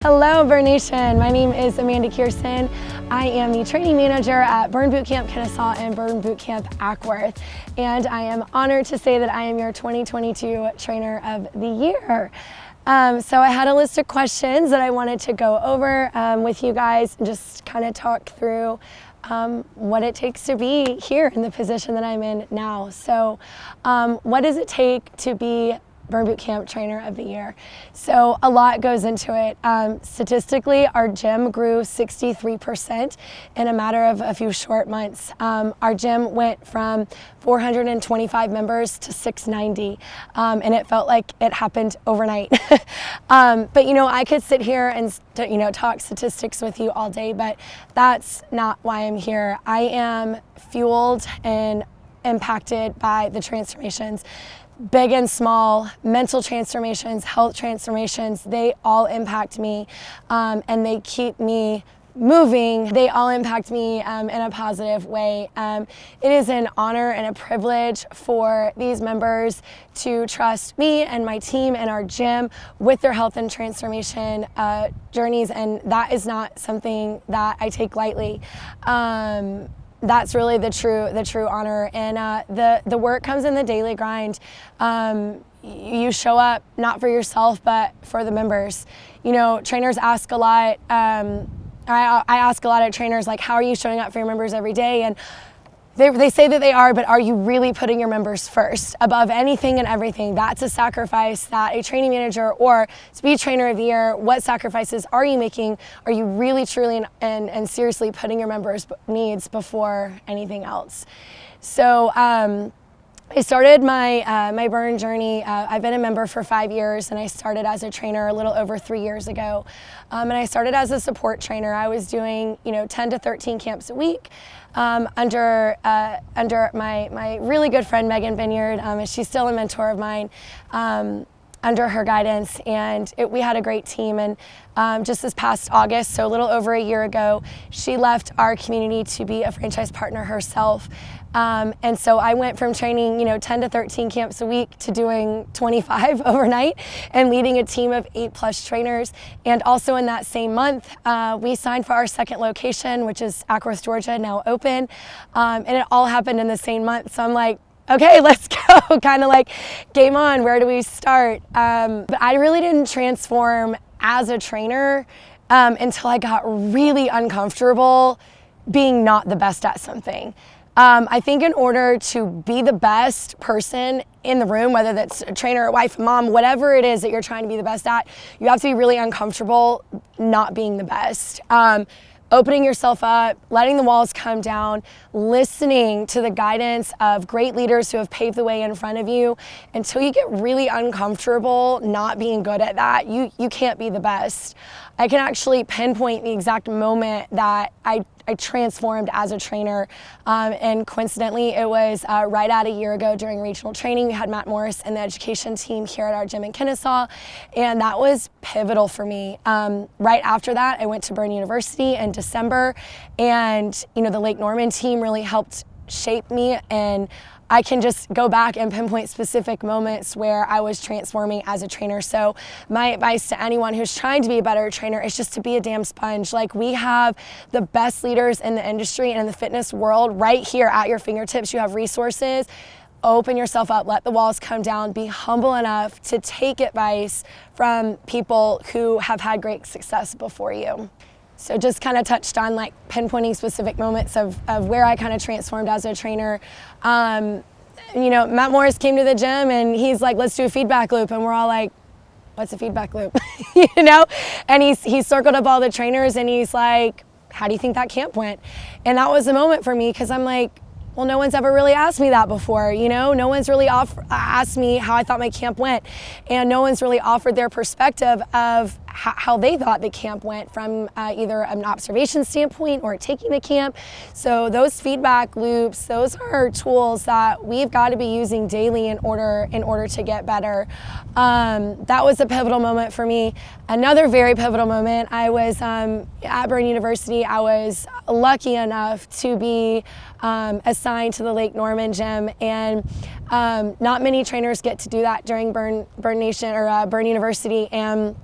Hello Burn Nation, my name is Amanda Kirssin. I am the training manager at Burn Bootcamp Kennesaw and Burn Bootcamp Acworth, and I am honored to say that I am your 2022 Trainer of the Year. So I had a list of questions that I wanted to go over with you guys and just kind of talk through what it takes to be here in the position that I'm in now. So what does it take to be Burn Bootcamp Trainer of the Year? So a lot goes into it. Statistically, our gym grew 63% in a matter of a few short months. Our gym went from 425 members to 690, and it felt like it happened overnight. But you know, I could sit here and talk statistics with you all day, but that's not why I'm here. I am fueled and impacted by the transformations. Big and small, mental transformations, health transformations, they all impact me and they keep me moving. They all impact me in a positive way. It is an honor and a privilege for these members to trust me and my team and our gym with their health and transformation journeys, and that is not something that I take lightly. That's really the true honor, and the work comes in the daily grind. You show up not for yourself but for the members. You know, trainers ask a lot. I ask a lot of trainers, like, how are you showing up for your members every day? And they say that they are, but are you really putting your members first above anything and everything? That's a sacrifice that a training manager, or to be Trainer of the Year, what sacrifices are you making? Are you really, truly, and seriously putting your members' needs before anything else? So I started my Burn journey. I've been a member for 5 years, and I started as a trainer a little over 3 years ago. And I started as a support trainer. I was doing 10 to 13 camps a week under my really good friend Megan Vineyard. She's still a mentor of mine. Under her guidance, and we had a great team. And just this past August, so a little over a year ago, she left our community to be a franchise partner herself. And so I went from training 10 to 13 camps a week to doing 25 overnight and leading a team of 8+ trainers. And also in that same month, we signed for our second location, which is Acworth, Georgia, now open. And it all happened in the same month. So I'm like, okay, let's go, kind of like game on, where do we start? But I really didn't transform as a trainer until I got really uncomfortable being not the best at something. I think in order to be the best person in the room, whether that's a trainer, a wife, a mom, whatever it is that you're trying to be the best at, you have to be really uncomfortable not being the best. Opening yourself up, letting the walls come down, listening to the guidance of great leaders who have paved the way in front of you until you get really uncomfortable not being good at that. You can't be the best. I can actually pinpoint the exact moment that I transformed as a trainer, and coincidentally it was right at a year ago during regional training. We had Matt Morris and the education team here at our gym in Kennesaw, and that was pivotal for me. Right after that, I went to Burn University in December, and the Lake Norman team really helped shape me, and I can just go back and pinpoint specific moments where I was transforming as a trainer. So my advice to anyone who's trying to be a better trainer is just to be a damn sponge. Like, we have the best leaders in the industry and in the fitness world right here at your fingertips. You have resources. Open yourself up, let the walls come down, be humble enough to take advice from people who have had great success before you. So just kind of touched on like pinpointing specific moments of where I kind of transformed as a trainer. Matt Morris came to the gym and he's like, let's do a feedback loop. And we're all like, what's a feedback loop? And he circled up all the trainers and he's like, how do you think that camp went? And that was a moment for me, because I'm like, well, no one's ever really asked me that before. No one's really asked me how I thought my camp went, and no one's really offered their perspective of how they thought the camp went from either an observation standpoint or taking the camp. So those feedback loops, those are tools that we've got to be using daily in order to get better. That was a pivotal moment for me. Another very pivotal moment, I was at Burn University. I was lucky enough to be assigned to the Lake Norman gym, and not many trainers get to do that during Burn Nation or Burn University. And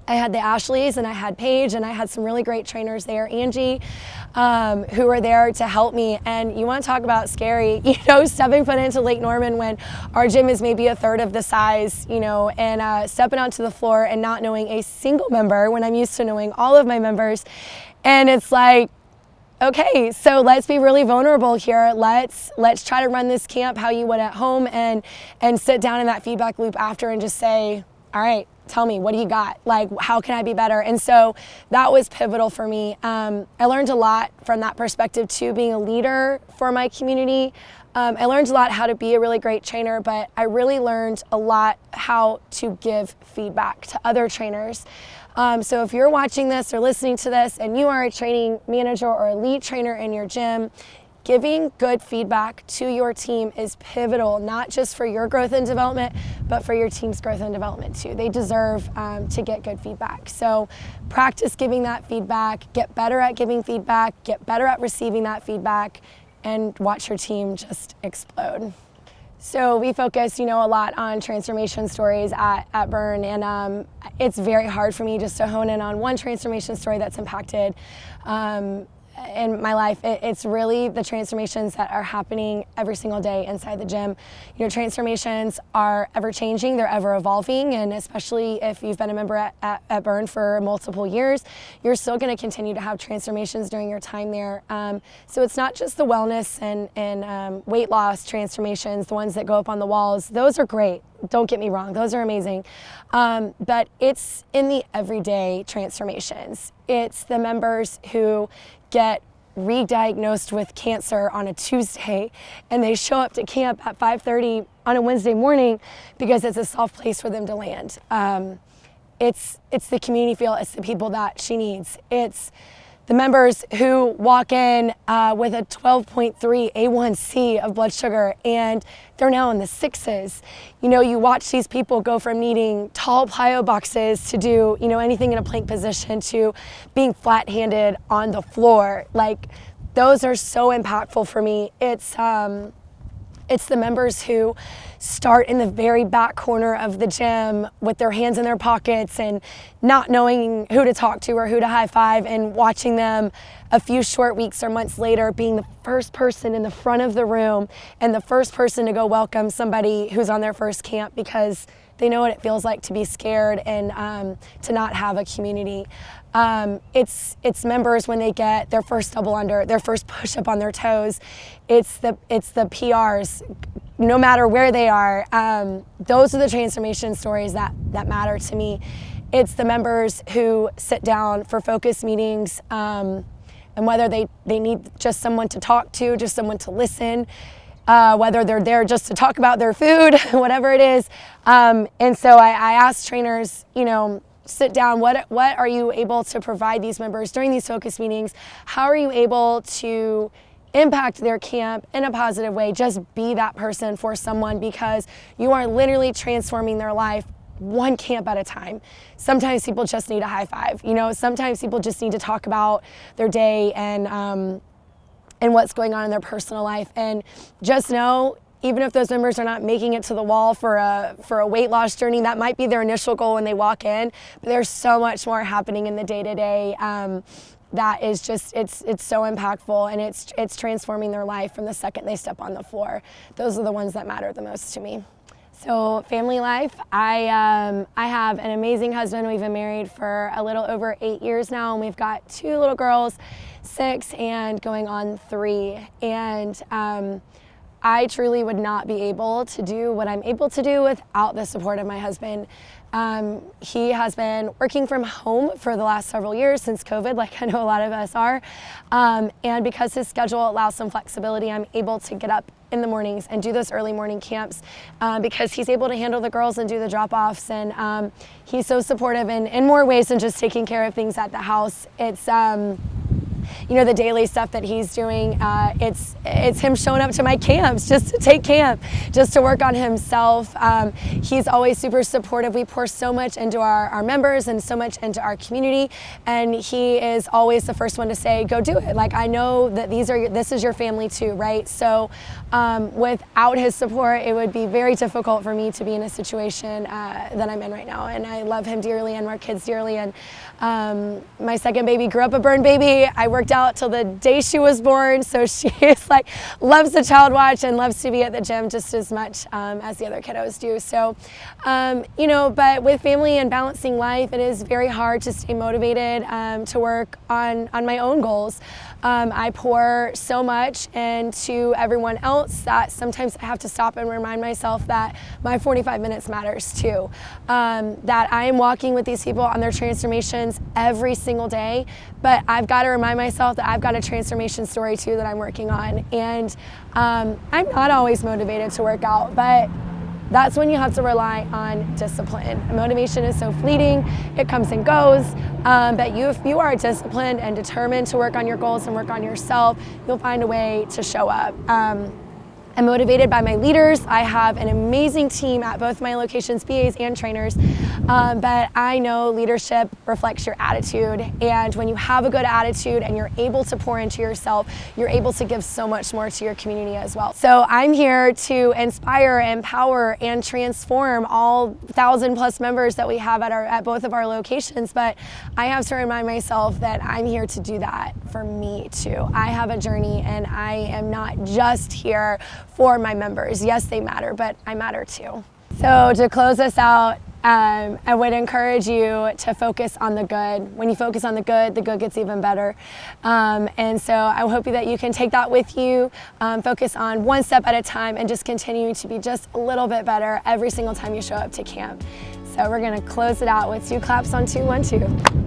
I had the Ashleys and I had Paige and I had some really great trainers there, Angie, who were there to help me. And you want to talk about scary, stepping foot into Lake Norman when our gym is maybe a third of the size, and stepping onto the floor and not knowing a single member when I'm used to knowing all of my members. And it's like, okay, so let's be really vulnerable here. Let's try to run this camp how you would at home and sit down in that feedback loop after and just say, all right, tell me, what do you got? Like, how can I be better? And so that was pivotal for me. I learned a lot from that perspective too, being a leader for my community. I learned a lot how to be a really great trainer, but I really learned a lot how to give feedback to other trainers. So if you're watching this or listening to this and you are a training manager or a lead trainer in your gym, giving good feedback to your team is pivotal, not just for your growth and development, but for your team's growth and development too. They deserve to get good feedback. So practice giving that feedback, get better at giving feedback, get better at receiving that feedback, and watch your team just explode. So we focus, a lot on transformation stories at Burn, and it's very hard for me just to hone in on one transformation story that's impacted in my life. It's really the transformations that are happening every single day inside the gym. Transformations are ever changing, they're ever evolving, and especially if you've been a member at Burn for multiple years, you're still going to continue to have transformations during your time there. So it's not just the wellness and weight loss transformations, the ones that go up on the walls. Those are great. Don't get me wrong, those are amazing. But it's in the everyday transformations. It's the members who get re-diagnosed with cancer on a Tuesday and they show up to camp at 5:30 on a Wednesday morning because it's a soft place for them to land. It's the community feel, it's the people that she needs. It's the members who walk in with a 12.3 A1C of blood sugar and they're now in the sixes. You watch these people go from needing tall plyo boxes to do, anything in a plank position to being flat-handed on the floor. Like, those are so impactful for me. It's the members who start in the very back corner of the gym with their hands in their pockets and not knowing who to talk to or who to high five, and watching them a few short weeks or months later being the first person in the front of the room and the first person to go welcome somebody who's on their first camp because they know what it feels like to be scared and to not have a community. It's members when they get their first double under, their first push up on their toes. It's the PRs, no matter where they are. Those are the transformation stories that matter to me. It's the members who sit down for focus meetings, and whether they need just someone to talk to, just someone to listen, whether they're there just to talk about their food, whatever it is. And so I ask trainers, sit down, what are you able to provide these members during these focus meetings? How are you able to impact their camp in a positive way? Just be that person for someone, because you are literally transforming their life one camp at a time. Sometimes people just need a high five. Sometimes people just need to talk about their day and what's going on in their personal life. And just know, even if those members are not making it to the wall for a weight loss journey, that might be their initial goal when they walk in, but there's so much more happening in the day-to-day that is just, it's so impactful, and it's transforming their life from the second they step on the floor. Those are the ones that matter the most to me. So family life, I have an amazing husband. We've been married for a little over 8 years now, and we've got 2 little girls, 6 and going on 3. And I truly would not be able to do what I'm able to do without the support of my husband. He has been working from home for the last several years since COVID, like I know a lot of us are. And because his schedule allows some flexibility, I'm able to get up in the mornings and do those early morning camps because he's able to handle the girls and do the drop-offs. And he's so supportive in more ways than just taking care of things at the house. you know, the daily stuff that he's doing. It's him showing up to my camps just to take camp, just to work on himself. He's always super supportive. We pour so much into our members and so much into our community, and he is always the first one to say, go do it. Like, I know that this is your family too, right? So without his support, it would be very difficult for me to be in a situation that I'm in right now. And I love him dearly and our kids dearly. And my second baby grew up a Burn baby. I worked out till the day she was born, so she is like, loves the child watch and loves to be at the gym just as much as the other kiddos do. So, you know, but with family and balancing life, it is very hard to stay motivated to work on my own goals. I pour so much into everyone else that sometimes I have to stop and remind myself that my 45 minutes matters too. That I am walking with these people on their transformations every single day, but I've got to remind myself that I've got a transformation story too that I'm working on. And I'm not always motivated to work out, but that's when you have to rely on discipline. Motivation is so fleeting, it comes and goes, but if you are disciplined and determined to work on your goals and work on yourself, you'll find a way to show up. I'm motivated by my leaders. I have an amazing team at both my locations, BAs and trainers, but I know leadership reflects your attitude, and when you have a good attitude and you're able to pour into yourself, you're able to give so much more to your community as well. So I'm here to inspire, empower, and transform all 1,000+ members that we have at both of our locations, but I have to remind myself that I'm here to do that for me too. I have a journey, and I am not just here for my members. Yes, they matter, but I matter too. So to close us out, I would encourage you to focus on the good. When you focus on the good gets even better. And so I hope that you can take that with you, focus on one step at a time, and just continue to be just a little bit better every single time you show up to camp. So we're gonna close it out with 2 claps on 2, 1, 2.